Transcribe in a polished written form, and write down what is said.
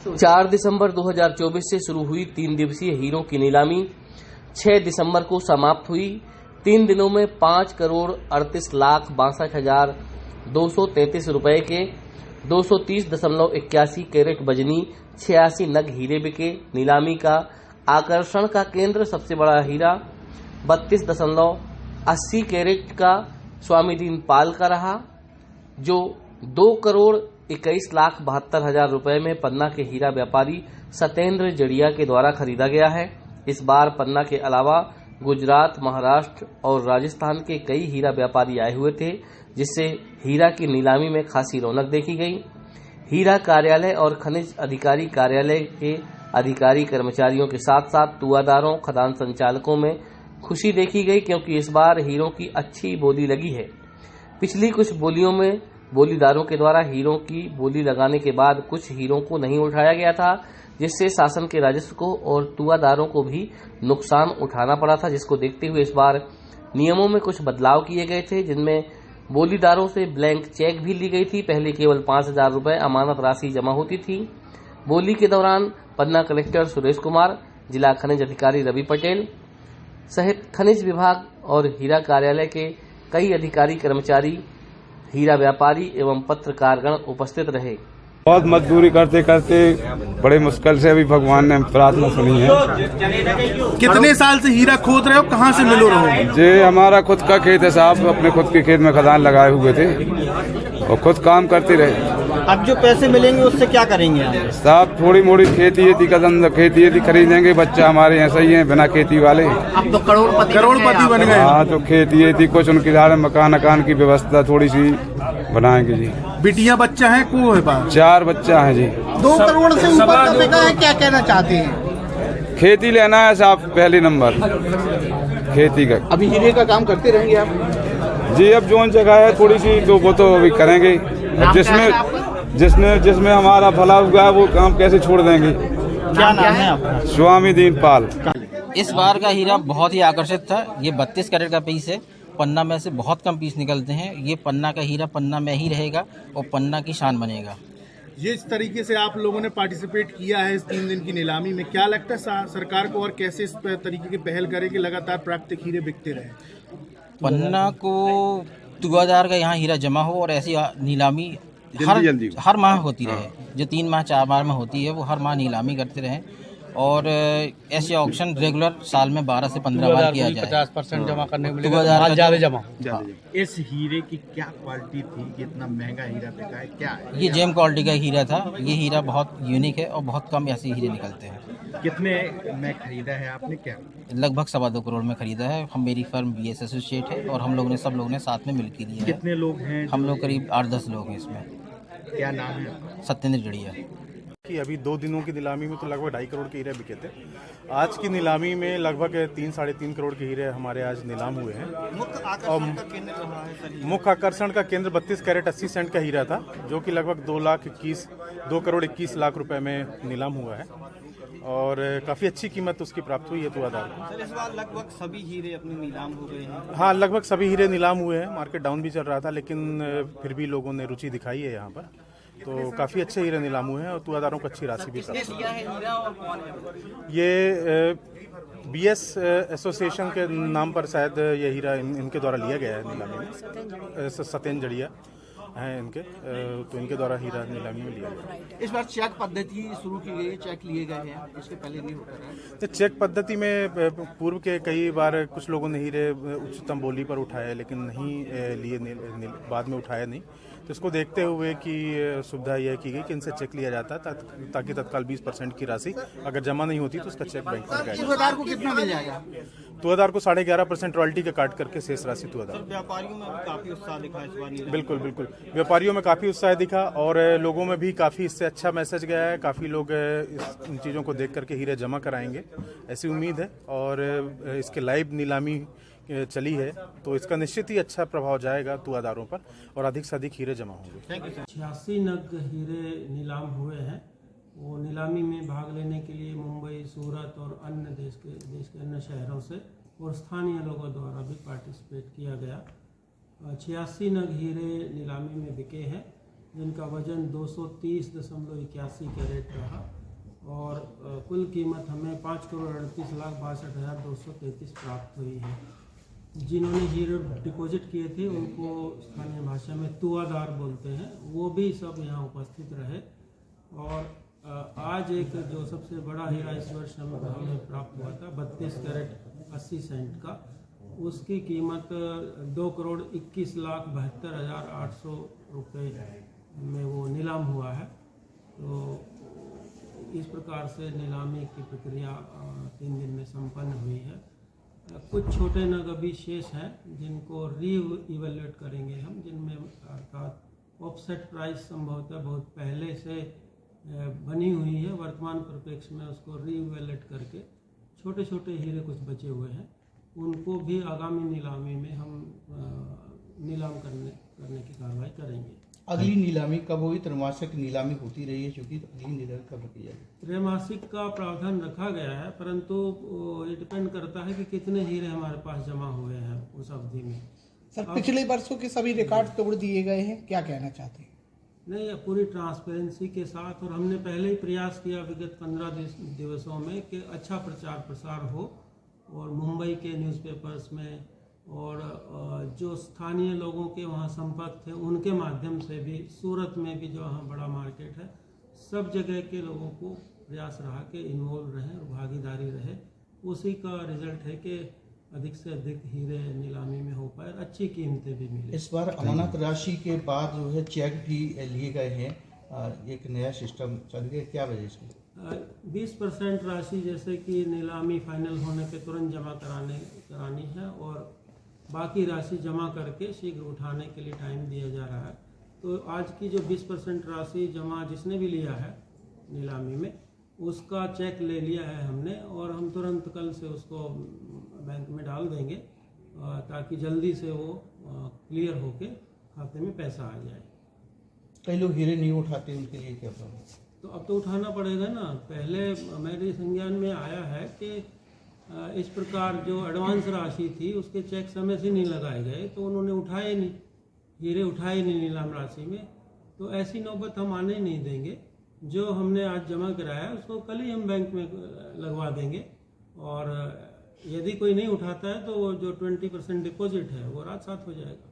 4 दिसंबर 2024 से शुरू हुई 3 दिवसीय हीरों की नीलामी 6 दिसंबर को समाप्त हुई। 3 दिनों में 5,38,62,233 रुपए के 230.81 कैरेट बजनी 86 नग हीरे बिके। नीलामी का आकर्षण का केंद्र सबसे बड़ा हीरा 32.80 कैरेट का स्वामी दीन पाल का रहा, जो 2,21,72,000 रुपए में पन्ना के हीरा व्यापारी सत्येंद्र जड़िया के द्वारा खरीदा गया है। इस बार पन्ना के अलावा गुजरात, महाराष्ट्र और राजस्थान के कई हीरा व्यापारी आए हुए थे, जिससे हीरा की नीलामी में खासी रौनक देखी गई। हीरा कार्यालय और खनिज अधिकारी कार्यालय के अधिकारी कर्मचारियों के साथ साथ तुआदारों, खदान संचालकों में खुशी देखी गई, क्योंकि इस बार हीरों की अच्छी बोली लगी है। पिछली कुछ बोलियों में बोलीदारों के द्वारा हीरों की बोली लगाने के बाद कुछ हीरों को नहीं उठाया गया था, जिससे शासन के राजस्व को और तुआदारों को भी नुकसान उठाना पड़ा था, जिसको देखते हुए इस बार नियमों में कुछ बदलाव किए गए थे, जिनमें बोलीदारों से ब्लैंक चेक भी ली गई थी। पहले केवल 5,000 रुपए अमानत राशि जमा होती थी। बोली के दौरान पन्ना कलेक्टर सुरेश कुमार, जिला खनिज अधिकारी रवि पटेल सहित खनिज विभाग और हीरा कार्यालय के कई अधिकारी, कर्मचारी, हीरा व्यापारी एवं पत्रकारगण उपस्थित रहे। बहुत मजदूरी करते करते बड़े मुश्किल से अभी भगवान ने प्रार्थना सुनी है। कितने साल से हीरा खोद रहे हो, कहाँ से मिलो रहे हो? जे हमारा खुद का खेत है साहब, अपने खुद के खेत में खदान लगाए हुए थे और खुद काम करते रहे। अब जो पैसे मिलेंगे उससे क्या करेंगे आप? साहब थोड़ी मोड़ी खेती का धंधा, खेती खरीदेंगे। बच्चा हमारे ऐसा ही है, बिना खेती वाले। अब तो करोड़पति बन गए। हाँ, तो खेती कुछ उनके दार मकान की व्यवस्था थोड़ी सी बनाएंगे जी। बिटिया बच्चा है को है पास? 4 बच्चा है जी। 2 करोड़ से ऊपर का बिका है, क्या कहना चाहते हैं? खेती लेना है साहब, पहले नंबर खेती का। अभी हीरे का काम करते रहेंगे आप? जी, अब जो जगह है थोड़ी सी तो वो तो अभी करेंगे। जिसमें हमारा भला हुआ है वो काम कैसे छोड़ देंगे। क्या नाम है आपका? स्वामी दीन पाल। इस बार का हीरा बहुत ही आकर्षित था। ये 32 कैरेट का पीस है। पन्ना में से बहुत कम पीस निकलते हैं। ये पन्ना का हीरा पन्ना में ही रहेगा और पन्ना की शान बनेगा। जिस तरीके से आप लोगों ने पार्टिसिपेट किया है इस 3 दिन की नीलामी में, क्या लगता है सरकार को और कैसे इस तरीके की पहल करे कि लगातार प्राकृतिक हीरे बिकते रहे? पन्ना को 2000 का यहाँ हीरा जमा हो और ऐसी नीलामी हर माह होती रहे। जो 3 माह 4 माह में होती है वो हर माह नीलामी करते रहे और ऐसे ऑक्शन रेगुलर साल में 12 से 15 बार किया जाए। 50% जमा करने को मिलेगा, 2000 ज्यादा जमा। इस हीरे की क्या क्वालिटी थी कि इतना महंगा हीरा बिका है, क्या है? ये जेम क्वालिटी का हीरा था। ये हीरा बहुत यूनिक है और बहुत कम ऐसे हीरे निकलते हैं। कितने में खरीदा है आपने? क्या लगभग 2.25 करोड़ में खरीदा है। हम मेरी फर्म BS एसोसिएट है और हम लोग ने सब लोग ने साथ में मिलकर लिया है। कितने लोग हैं? हम लोग करीब 8-10 लोग हैं इसमें। क्या नाम है? सत्येंद्र जड़िया। कि अभी 2 दिनों की नीलामी में तो लगभग 2.5 करोड़ के हीरे बिके थे। आज की नीलामी में लगभग 3-3.5 करोड़ के हीरे हमारे आज नीलाम हुए हैं। और मुख्य आकर्षण का केंद्र 32 कैरेट 80 सेंट का हीरा था, जो कि लगभग 2 करोड़ 21 लाख रुपए में नीलाम हुआ है और काफ़ी अच्छी कीमत उसकी प्राप्त हुई है तुआदार को। इस बार लगभग सभी हीरे अपने नीलाम हो गए हैं। हाँ, लगभग सभी हीरे नीलाम हुए हैं। मार्केट डाउन भी चल रहा था, लेकिन फिर भी लोगों ने रुचि दिखाई है यहाँ पर, तो काफ़ी अच्छे हीरे नीलाम हुए हैं और तुआदारों को अच्छी राशि भी प्राप्त हुई है। ये BS एसोसिएशन के नाम पर शायद ये हीरा इनके द्वारा लिया गया है नीलामी में। सत्येंद्र जड़िया हैं इनके, तो इनके द्वारा हीरा नीलामी में लिया गया। इस बार चेक पद्धति शुरू की गई है, चेक लिए गए हैं, इसके पहले नहीं होता रहा। तो चेक पद्धति में पूर्व के कई बार कुछ लोगों ने हीरे उच्चतम बोली पर उठाए, लेकिन नहीं लिए, बाद में उठाया नहीं। तो इसको देखते हुए कि सुविधा यह की गई कि इनसे चेक लिया जाता है, ताकि तत्काल 20% की राशि अगर जमा नहीं होती तो उसका चेक बैंक में गया। तुआदार को कितना मिल जाएगा? तुआदार को 11.5% रॉयल्टी का काट करके शेष राशि तुआदार। व्यापारियों में काफी उत्साह दिखा इस बार। बिल्कुल, व्यापारियों में काफ़ी उत्साह दिखा और लोगों में भी काफ़ी इससे अच्छा मैसेज गया है। काफ़ी लोग इन चीज़ों को देख करके हीरे जमा कराएंगे, ऐसी उम्मीद है। और इसके लाइव नीलामी चली है तो इसका निश्चित ही अच्छा प्रभाव जाएगा तुआदारों पर और अधिक से अधिक हीरे जमा होंगे। 86 नग हीरे नीलाम हुए हैं। वो नीलामी में भाग लेने के लिए मुंबई, सूरत और अन्य देश के अन्य शहरों से और स्थानीय लोगों द्वारा भी पार्टिसिपेट किया गया। 86 नग हीरे नीलामी में बिके हैं जिनका वजन 230.81 कैरेट रहा और कुल कीमत हमें 5,38,62,233 प्राप्त हुई है। जिन्होंने हीरे डिपॉजिट किए थे उनको स्थानीय भाषा में तुआदार बोलते हैं, वो भी सब यहाँ उपस्थित रहे। और आज एक जो सबसे बड़ा हीरा इस वर्ष हमें प्राप्त हुआ था 32 कैरेट 80 सेंट का, उसकी कीमत 2,21,72,800 रुपये में वो नीलाम हुआ है। तो इस प्रकार से नीलामी की प्रक्रिया 3 दिन में संपन्न हुई है। कुछ छोटे नग अभी शेष हैं जिनको री-इवेल्युएट करेंगे हम, जिनमें अर्थात ऑफसेट प्राइस संभवतः बहुत पहले से बनी हुई है, वर्तमान परिप्रेक्ष्य में उसको री-इवेल्युएट करके छोटे छोटे हीरे कुछ बचे हुए हैं उनको भी आगामी नीलामी में हम नीलाम करने की कार्रवाई करेंगे। अगली नीलामी कब होगी? त्रैमासिक नीलामी होती रही है, चूंकि अगली नीलामी कब रखी जाएगी? त्रैमासिक का प्रावधान रखा गया है, परंतु ये डिपेंड करता है कि कितने हीरे हमारे पास जमा हुए हैं उस अवधि में। सर, पिछले वर्षों के सभी रिकॉर्ड तोड़ दिए गए हैं, क्या कहना चाहते हैं? नहीं, पूरी ट्रांसपेरेंसी के साथ, और हमने पहले ही प्रयास किया विगत 15 दिवसों में कि अच्छा प्रचार प्रसार हो और मुंबई के न्यूज़पेपर्स में और जो स्थानीय लोगों के वहाँ संपर्क थे उनके माध्यम से भी, सूरत में भी जो वहाँ बड़ा मार्केट है, सब जगह के लोगों को प्रयास रहा कि इन्वॉल्व रहें और भागीदारी रहे। उसी का रिजल्ट है कि अधिक से अधिक हीरे नीलामी में हो पाए और अच्छी कीमतें भी मिले। इस बार अमानत राशि के बाद जो है चेक भी लिए गए हैं, एक नया सिस्टम चल गया, क्या वजह इसकी? 20% राशि जैसे कि नीलामी फाइनल होने के तुरंत जमा करानी है और बाकी राशि जमा करके शीघ्र उठाने के लिए टाइम दिया जा रहा है। तो आज की जो 20% राशि जमा जिसने भी लिया है नीलामी में, उसका चेक ले लिया है हमने और हम तुरंत कल से उसको बैंक में डाल देंगे ताकि जल्दी से वो क्लियर होके खाते में पैसा आ जाए। कई लोग हीरे नहीं उठाते, उनके लिए क्या प्रॉब्लम? तो अब तो उठाना पड़ेगा ना। पहले मेरे संज्ञान में आया है कि इस प्रकार जो एडवांस राशि थी उसके चेक समय से नहीं लगाए गए, तो उन्होंने उठाए नहीं, हीरे उठाए नहीं नीलाम राशि में। तो ऐसी नौबत हम आने नहीं देंगे। जो हमने आज जमा कराया उसको कल ही हम बैंक में लगवा देंगे और यदि कोई नहीं उठाता है तो वो जो 20% डिपॉजिट है वो रात साथ हो जाएगा।